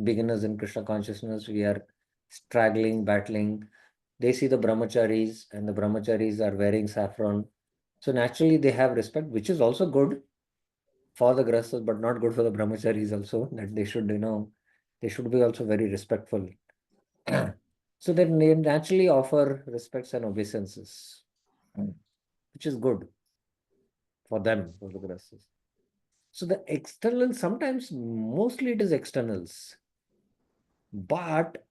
beginners in Krishna consciousness. We are struggling, battling. They see the brahmacharis, and the brahmacharis are wearing saffron. So naturally, they have respect, which is also good for the grahasthas, but not good for the brahmacharis also. That they should, they should be also very respectful. So they naturally offer respects and obeisances, which is good for them, for the grahasthas. So the external, sometimes, mostly it is externals. But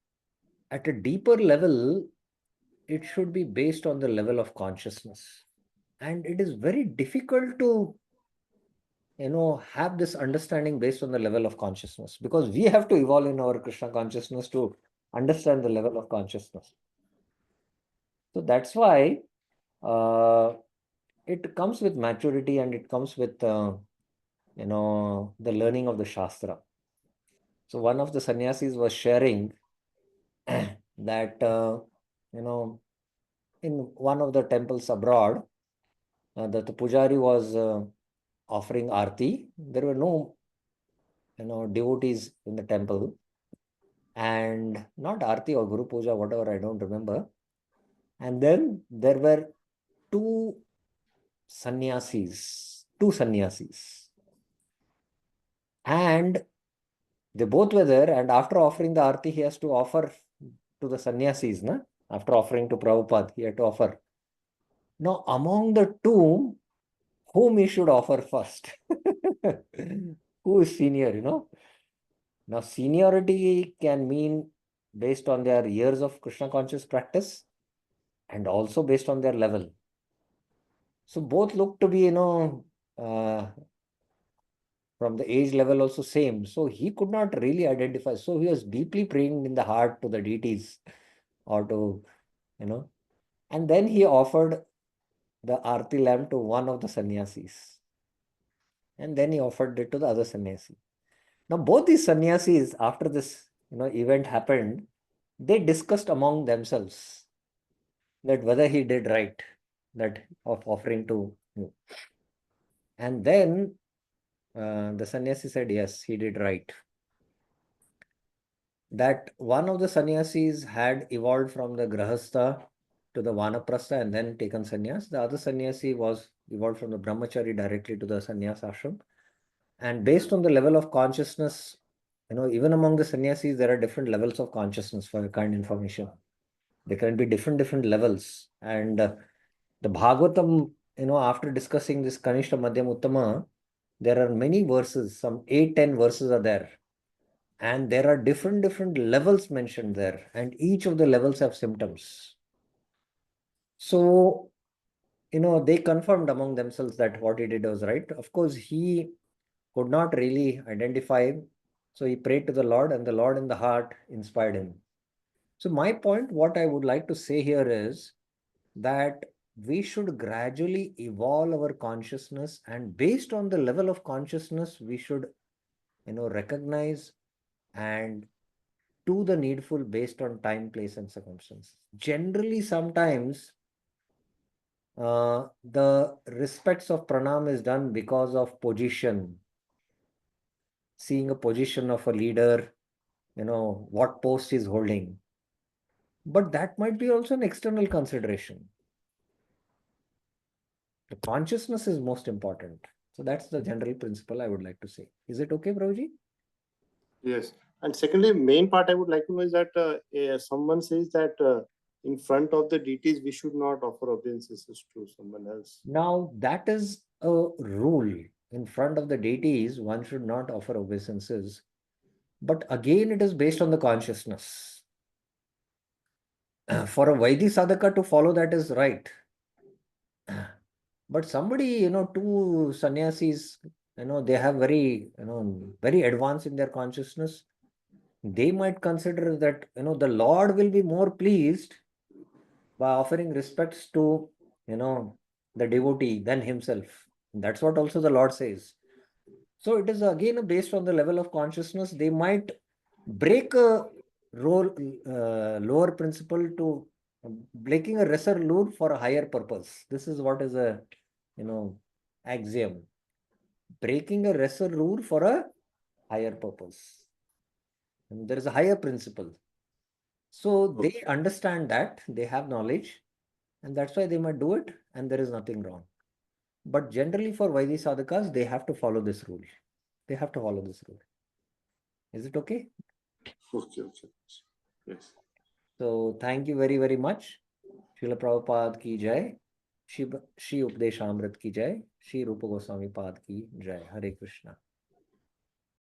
at a deeper level, it should be based on the level of consciousness. And it is very difficult to, have this understanding based on the level of consciousness, because we have to evolve in our Krishna consciousness to understand the level of consciousness. So that's why it comes with maturity, and it comes with, the learning of the Shastra. So one of the sannyasis was sharing that, in one of the temples abroad, that the pujari was offering arti. There were no, devotees in the temple, and not arti or guru puja, whatever, I don't remember. And then there were two sannyasis, and they both were there. And after offering the arti, he has to offer to the sannyasis, na? After offering to Prabhupada, he had to offer. Now, among the two, whom he should offer first? who is senior, you know. Now, seniority can mean based on their years of Krishna conscious practice and also based on their level. So both look to be, from the age level also same. So he could not really identify. So he was deeply praying in the heart to the deities or to, and then he offered the Aarti lamp to one of the sannyasis. And then he offered it to the other sannyasi. Now, both these sannyasis, after this, event happened, they discussed among themselves that whether he did right, that of offering to you. And then the sannyasi said, yes, he did right. That one of the sannyasis had evolved from the grahastha to the vanaprastha and then taken sannyas. The other sannyasi was evolved from the brahmachari directly to the sannyas ashram. And based on the level of consciousness, even among the sannyasis, there are different levels of consciousness for your kind information. There can be different levels. And the Bhagavatam, after discussing this Kanishta Madhyam Uttama, there are many verses, some 8-10 verses are there. And there are different levels mentioned there. And each of the levels have symptoms. So, they confirmed among themselves that what he did was right. Of course, he could not really identify him. So he prayed to the Lord, and the Lord in the heart inspired him. So my point, what I would like to say here is that we should gradually evolve our consciousness, and based on the level of consciousness, we should, recognize and do the needful based on time, place, and circumstances. Generally, sometimes the respects of pranam is done because of position, seeing a position of a leader, what post he's holding. But that might be also an external consideration. The consciousness is most important. So that's the general principle I would like to say. Is it okay, Prabhuji? Yes. And secondly, main part I would like to know is that someone says that in front of the deities, we should not offer obeisances to someone else. Now, that is a rule. In front of the deities, one should not offer obeisances. But again, it is based on the consciousness. For a Vaidhi sadhaka to follow that is right. But somebody, two sannyasis, they have very, very advanced in their consciousness. They might consider that, the Lord will be more pleased by offering respects to, the devotee than himself. That's what also the Lord says. So it is again based on the level of consciousness. They might break a lower principle to breaking a lesser rule for a higher purpose. This is what is a, axiom. Breaking a lesser rule for a higher purpose. And there is a higher principle. So they understand that, they have knowledge, and that's why they might do it, and there is nothing wrong. But generally for Vaidhi sadhakas, they have to follow this rule. They have to follow this rule. Is it okay? Okay. Yes. So thank you very much. Srila Prabhupada ki jai. Shri Updeshamrit ki jai. Shri Rupa Goswami Pad ki jai. Hare Krishna.